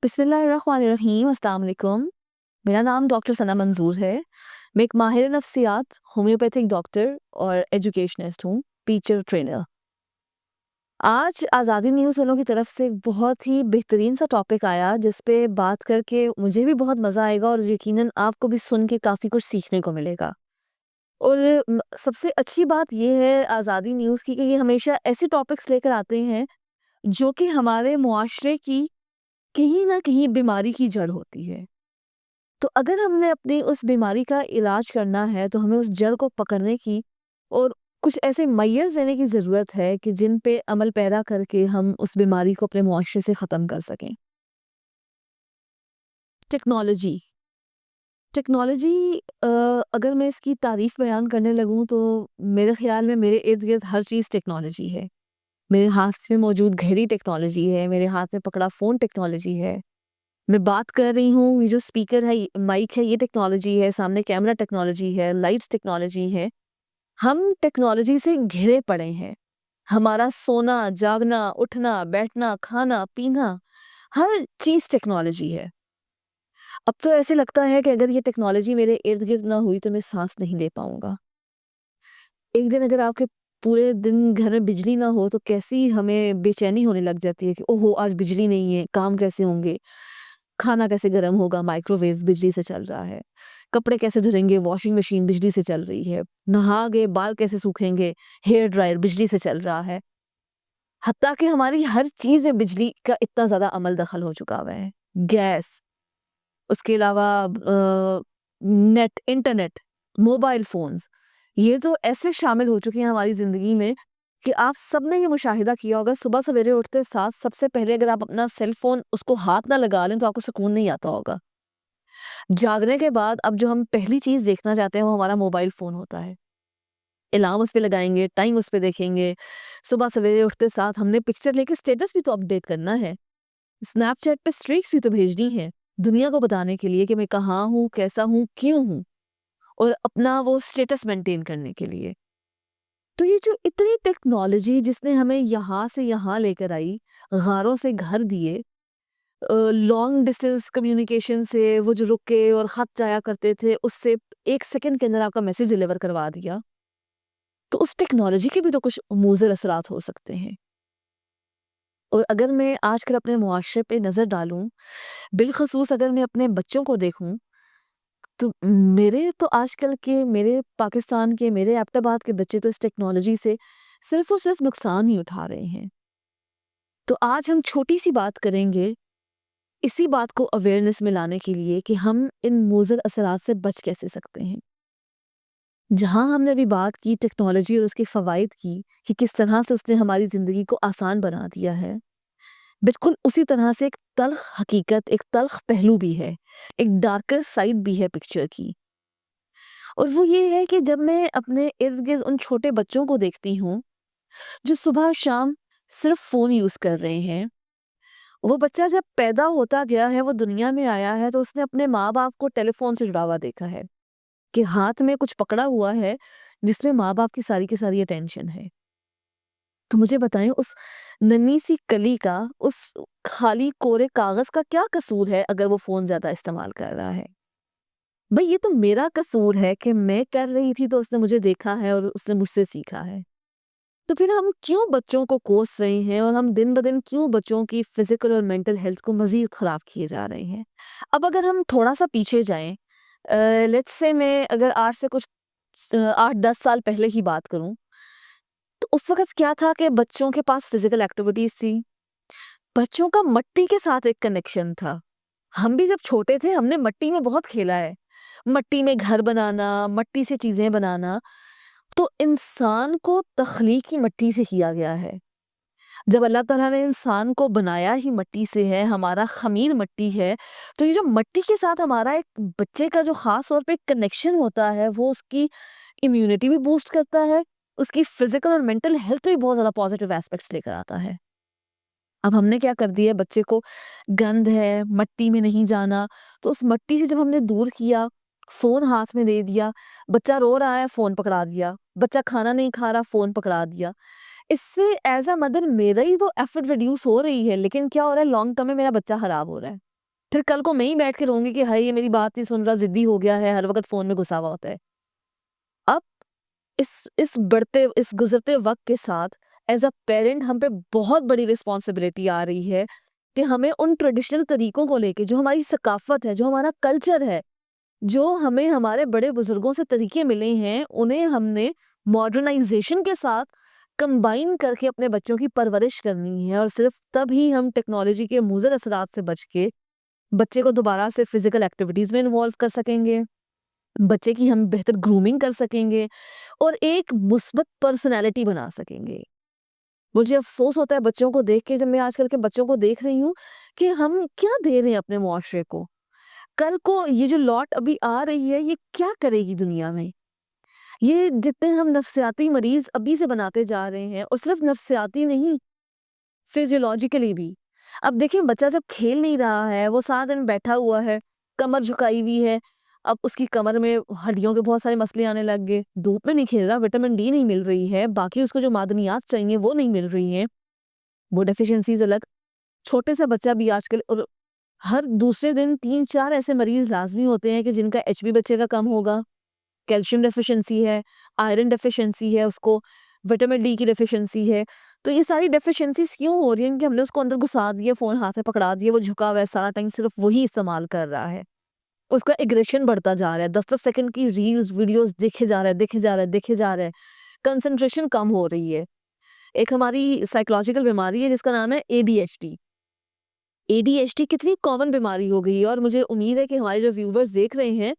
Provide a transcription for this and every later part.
बिस्मिल्लाहिर्रहमानिर्रहीम, अस्सलाम वालेकुम। मेरा नाम डॉक्टर सना मंजूर है। मैं एक माहिर नफ्सियात, होम्योपैथिक डॉक्टर और एजुकेशनिस्ट हूँ, टीचर ट्रेनर। आज आज़ादी न्यूज़ वालों की तरफ से एक बहुत ही बेहतरीन सा टॉपिक आया जिस पे बात करके मुझे भी बहुत मज़ा आएगा और यकीनन आपको भी सुन के काफ़ी कुछ सीखने को मिलेगा। और सबसे अच्छी बात ये है आज़ादी न्यूज़ की कि ये हमेशा ऐसे टॉपिक्स लेकर आते हैं जो कि हमारे मुआशरे की कहीं न कहीं बीमारी की जड़ होती है। तो अगर हमने अपनी उस बीमारी का इलाज करना है तो हमें उस जड़ को पकड़ने की और कुछ ऐसे मेयर्स देने की ज़रूरत है कि जिन पे अमल पैरा करके हम उस बीमारी को अपने मुआशरे से ख़त्म कर सकें। टेक्नोलॉजी टेक्नोलॉजी अगर मैं इसकी तारीफ़ बयान करने लगूँ तो मेरे ख़्याल में मेरे इर्द-गिर्द हर चीज़ टेक्नोलॉजी है। मेरे हाथ में मौजूद घड़ी टेक्नोलॉजी है, मेरे हाथ में पकड़ा फ़ोन टेक्नोलॉजी है। मैं बात कर रही हूँ, ये जो स्पीकर है, माइक है, ये टेक्नोलॉजी है, सामने कैमरा टेक्नोलॉजी है, लाइट्स टेक्नोलॉजी है। हम टेक्नोलॉजी से घिरे पड़े हैं। हमारा सोना, जागना, उठना, बैठना, खाना, पीना, हर चीज़ टेक्नोलॉजी है। अब तो ऐसे लगता है कि अगर ये टेक्नोलॉजी मेरे इर्द-गिर्द ना हुई तो मैं साँस नहीं ले पाऊँगा। एक दिन अगर आपके पूरे दिन घर में बिजली ना हो तो कैसी हमें बेचैनी होने लग जाती है कि ओहो! आज बिजली नहीं है, काम कैसे होंगे? खाना कैसे गर्म होगा, माइक्रोवेव बिजली से चल रहा है। कपड़े कैसे धुलेंगे, वॉशिंग मशीन बिजली से चल रही है। नहा गए, बाल कैसे सूखेंगे, हेयर ड्रायर बिजली से चल रहा है। हत्ता कि हमारी हर चीज़ में बिजली का इतना ज़्यादा अमल दखल हो चुका हुआ है। गैस, उसके अलावा नेट, इंटरनेट, मोबाइल फ़ोन्स, ये तो ऐसे शामिल हो चुके हैं हमारी ज़िंदगी में कि आप सबने ये मुशाहिदा किया होगा, सुबह सवेरे उठते साथ सबसे पहले अगर आप अपना सेल फ़ोन उसको हाथ ना लगा लें तो आपको सुकून नहीं आता होगा। जागने के बाद अब जो हम पहली चीज़ देखना चाहते हैं वो हमारा मोबाइल फ़ोन होता है। अलार्म उस पे लगाएँगे, टाइम उस पे देखेंगे। सुबह सवेरे उठते साथ हमने पिक्चर लेके स्टेटस भी तो अपडेट करना है। स्नैपचैट पे स्ट्रीक्स भी तो भेजनी है, दुनिया को बताने के लिए कि मैं कहाँ हूँ, कैसा हूँ, क्यों हूँ और अपना वो स्टेटस मेंटेन करने के लिए। तो ये जो इतनी टेक्नोलॉजी जिसने हमें यहाँ से यहाँ लेकर आई, गारों से घर दिए, लॉन्ग डिस्टेंस कम्युनिकेशन से वो जो रुक के और ख़त जाया करते थे, उससे 1 सेकंड के अंदर आपका मैसेज डिलीवर करवा दिया। तो उस टेक्नोलॉजी के भी तो कुछ मुज़र असरात हो सकते हैं। और अगर मैं आजकल अपने मुआशरे पे नज़र डालूँ, बिलख़ुसूस अगर मैं अपने बच्चों को देखूँ, तो मेरे तो आजकल के मेरे पाकिस्तान के, मेरे एबटाबाद के बच्चे तो इस टेक्नोलॉजी से सिर्फ़ और सिर्फ़ नुकसान ही उठा रहे हैं। तो आज हम छोटी-सी बात करेंगे इसी बात को अवेयरनेस में लाने के लिए कि हम इन मुज़र असरात से बच कैसे सकते हैं। जहाँ हमने अभी बात की टेक्नोलॉजी और उसके फ़वाइद की कि किस तरह से उसने हमारी ज़िंदगी को आसान बना दिया है, बिल्कुल उसी तरह से एक तल्ख़ हकीकत, एक तल्ख़ पहलू भी है, एक डार्कर साइड भी है पिक्चर की। और वो ये है कि जब मैं अपने इर्द-गिर्द उन छोटे बच्चों को देखती हूँ, जो सुबह-शाम सिर्फ़ फ़ोन यूज़ कर रहे हैं, वो बच्चा जब पैदा होता गया है, वो दुनिया में आया है, तो उसने अपने माँ-बाप को टेलीफ़ोन से जुड़ा हुआ देखा है, कि हाथ में कुछ पकड़ा हुआ है, जिसमें माँ-बाप की सारी अटेंशन है। तो मुझे बताएँ उस नन्ही-सी कली का, उस खाली कोरे कागज़ का क्या कसूर है अगर वो फ़ोन ज़्यादा इस्तेमाल कर रहा है? भई ये तो मेरा कसूर है कि मैं कर रही थी तो उसने मुझे देखा है और उसने मुझसे सीखा है। तो फिर हम क्यों बच्चों को कोस रहे हैं और हम दिन-ब-दिन क्यों बच्चों की फ़िज़िकल और मेंटल हेल्थ को मज़ीद ख़राब किए जा रहे हैं? अब अगर हम थोड़ा-सा पीछे जाएँ, लेट्स से मैं अगर आज से कुछ 8-10 साल पहले की बात करूँ, तो उस वक़्त क्या था कि बच्चों के पास फ़िज़िकल एक्टिविटीज़ थी। बच्चों का मिट्टी के साथ एक कनेक्शन था। हम भी जब छोटे थे हमने मिट्टी में बहुत खेला है। मिट्टी में घर बनाना, मिट्टी से चीज़ें बनाना, तो इंसान को तख़लीक़ ही मिट्टी से किया गया है। जब अल्लाह ताला ने इंसान को बनाया ही मिट्टी से है, हमारा ख़मीर मिट्टी है, तो ये जो मिट्टी के साथ हमारा एक बच्चे का जो ख़ास तौर पे कनेक्शन होता है, वो उसकी इम्यूनिटी भी बूस्ट करता है, उसकी फ़िज़िकल और मेंटल हेल्थ पे भी बहुत ज़्यादा पॉज़िटिव एस्पेक्ट्स लेकर आता है। अब हमने क्या कर दिया बच्चे को गंध है, मिट्टी में नहीं जाना, तो उस मिट्टी से जब हमने दूर किया, फ़ोन हाथ में दे दिया, बच्चा रो रहा है, फ़ोन पकड़ा दिया, बच्चा खाना नहीं खा रहा, फ़ोन पकड़ा दिया। इससे एज़ अ मदर मेरा ही तो एफर्ट रिड्यूस हो रही है, लेकिन क्या हो रहा है लॉन्ग टर्म में मेरा बच्चा खराब हो रहा है। پھر کل کو میں ہی بیٹھ کے رہوں گی کہ ہائی یہ میری بات نہیں سن رہا، ضدی ہو گیا ہے، ہر وقت فون میں گھسا ہوا ہوتا ہے۔ اب اس گزرتے وقت کے ساتھ ایز اے پیرنٹ ہم پہ بہت بڑی رسپانسبلٹی آ رہی ہے کہ ہمیں ان ٹریڈیشنل طریقوں کو لے کے، جو ہماری ثقافت ہے، جو ہمارا کلچر ہے، جو ہمیں ہمارے بڑے بزرگوں سے طریقے ملے ہیں، انہیں ہم نے ماڈرنائزیشن کے ساتھ کمبائن کر کے اپنے بچوں کی پرورش کرنی ہے، اور صرف تب ہی ہم ٹیکنالوجی کے مضر اثرات سے بچ کے بچے کو دوبارہ سے فزیکل ایکٹیویٹیز میں انوالو کر سکیں گے، بچے کی ہم بہتر گرومنگ کر سکیں گے اور ایک مثبت پرسنالٹی بنا سکیں گے۔ مجھے افسوس ہوتا ہے بچوں کو دیکھ کے، جب میں آج کل کے بچوں کو دیکھ رہی ہوں کہ ہم کیا دے رہے ہیں اپنے معاشرے کو، کل کو یہ جو لوٹ ابھی آ رہی ہے یہ کیا کرے گی دنیا میں۔ یہ جتنے ہم نفسیاتی مریض ابھی سے بناتے جا رہے ہیں، اور صرف نفسیاتی نہیں، فزیولوجیکلی بھی۔ اب دیکھیں بچہ جب کھیل نہیں رہا ہے، وہ سارا دن بیٹھا ہوا ہے، کمر جھکائی ہوئی ہے، اب اس کی کمر میں ہڈیوں کے بہت سارے مسئلے آنے لگ گئے، دھوپ میں نہیں کھیل رہا، وٹامن ڈی نہیں مل رہی ہے، باقی اس کو جو معدنیات چاہیے وہ نہیں مل رہی ہیں، وہ ڈیفیشنسیز الگ۔ چھوٹے سا بچہ بھی آج کل، اور ہر دوسرے دن 3-4 ایسے مریض لازمی ہوتے ہیں کہ جن کا ایچ بی بچے کا کم ہوگا، کیلشیم ڈیفیشنسی ہے، آئرن ڈیفیشنسی ہے، اس کو وٹامن ڈی کی ڈیفیشنسی ہے۔ تو یہ ساری ڈیفیشنسیز کیوں ہو رہی ہیں؟ کہ ہم نے اس کو اندر گھسا دیا، فون ہاتھ میں پکڑا دیا، وہ جھکا ہوا ہے سارا ٹائم، صرف وہی استعمال کر رہا ہے، اس کا ایگریشن بڑھتا جا رہا ہے، 10-10 سیکنڈ کی ریلز ویڈیوز دیکھے جا رہا ہے، کنسنٹریشن کم ہو رہی ہے۔ ایک ہماری سائیکولوجیکل بیماری ہے جس کا نام ہے ADHD۔ ADHD کتنی کامن بیماری ہو گئی ہے، اور مجھے امید ہے کہ ہمارے جو ویورز دیکھ رہے ہیں،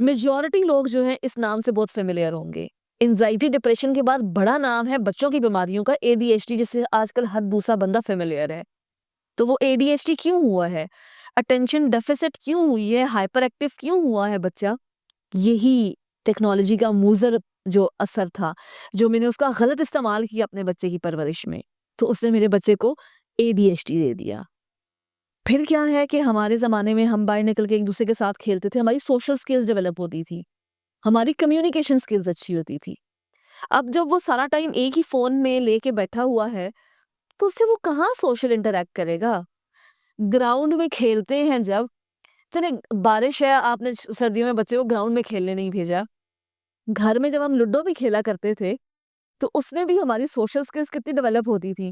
میجورٹی لوگ جو ہیں اس نام سے بہت فیملیئر ہوں گے۔ انزائٹی ڈپریشن کے بعد بڑا نام ہے بچوں کی بیماریوں کا ADHD، جس سے آج کل ہر دوسرا بندہ فیملیئر ہے۔ تو وہ ADHD کیوں ہوا ہے؟ اٹینشن ڈیفیسٹ کیوں ہوئی ہے؟ ہائپر ایکٹیو کیوں ہوا ہے بچہ؟ یہی ٹیکنالوجی کا مضر جو اثر تھا، جو میں نے اس کا غلط استعمال کیا اپنے بچے کی پرورش میں، تو اس نے میرے بچے کو ADHD دے دیا۔ پھر کیا ہے کہ ہمارے زمانے میں ہم باہر نکل کے ایک دوسرے کے ساتھ کھیلتے تھے، ہماری سوشل سکلز ڈیولپ ہوتی تھی، ہماری کمیونیکیشن سکلز اچھی ہوتی تھی۔ اب جب وہ سارا ٹائم ایک ہی فون میں لے کے بیٹھا ہوا ہے، تو اس سے وہ کہاں سوشل انٹریکٹ کرے گا؟ گراؤنڈ میں کھیلتے ہیں جب، چلے بارش ہے، آپ نے سردیوں میں بچے کو گراؤنڈ میں کھیلنے نہیں بھیجا، گھر میں جب ہم لوڈو بھی کھیلا کرتے تھے تو اس میں بھی ہماری سوشل سکلز کتنی ڈیولپ ہوتی تھی۔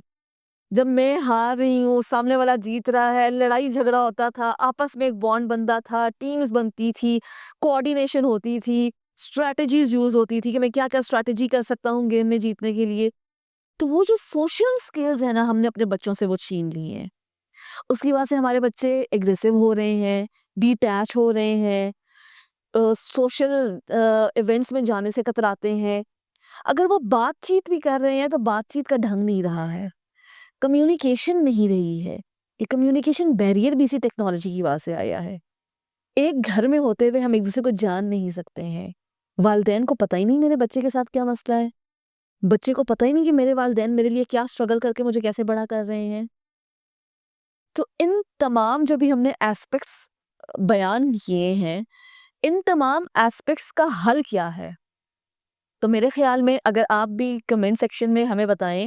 جب میں ہار رہی ہوں، سامنے والا جیت رہا ہے، لڑائی جھگڑا ہوتا تھا، آپس میں ایک بانڈ بنتا تھا، ٹیمز بنتی تھی، کوآرڈینیشن ہوتی تھی، اسٹریٹجیز یوز ہوتی تھی کہ میں کیا کیا اسٹریٹجی کر سکتا ہوں گیم میں جیتنے کے لیے۔ تو وہ جو سوشل سکلز ہیں نا، ہم نے اپنے بچوں سے وہ چھین لی ہیں۔ اس کی وجہ سے ہمارے بچے ایگریسو ہو رہے ہیں، ڈیٹیچ ہو رہے ہیں، سوشل ایونٹس میں جانے سے کتراتے ہیں۔ اگر وہ بات چیت بھی کر رہے ہیں تو بات چیت کا ڈھنگ نہیں رہا ہے، کمیونیکیشن نہیں رہی ہے۔ یہ کمیونیکیشن بیریئر بھی اسی ٹیکنالوجی کی وجہ سے آیا ہے۔ ایک گھر میں ہوتے ہوئے ہم ایک دوسرے کو جان نہیں سکتے ہیں، والدین کو پتہ ہی نہیں میرے بچے کے ساتھ کیا مسئلہ ہے، بچے کو پتہ ہی نہیں کہ میرے والدین میرے لیے کیا اسٹرگل کر کے مجھے کیسے بڑا کر رہے ہیں۔ تو ان تمام جو بھی ہم نے ایسپیکٹس بیان کیے ہیں، ان تمام ایسپیکٹس کا حل کیا ہے؟ تو میرے خیال میں اگر آپ بھی کمنٹ سیکشن میں ہمیں بتائیں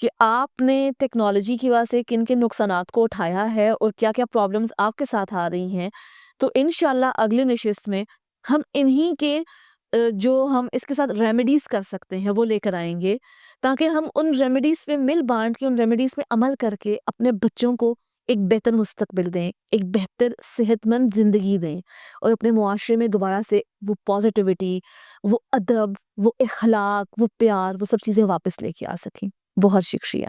کہ آپ نے ٹیکنالوجی کی وجہ سے کن کن نقصانات کو اٹھایا ہے اور کیا کیا پرابلمز آپ کے ساتھ آ رہی ہیں، تو انشاءاللہ اگلے نشست میں ہم انہی کے جو ہم اس کے ساتھ ریمیڈیز کر سکتے ہیں وہ لے کر آئیں گے، تاکہ ہم ان ریمیڈیز پہ مل بانٹ کے، ان ریمیڈیز پہ عمل کر کے اپنے بچوں کو ایک بہتر مستقبل دیں، ایک بہتر صحت مند زندگی دیں، اور اپنے معاشرے میں دوبارہ سے وہ پازیٹیوٹی، وہ ادب، وہ اخلاق، وہ پیار، وہ سب چیزیں واپس لے کے آ سکیں۔ بہت شکریہ۔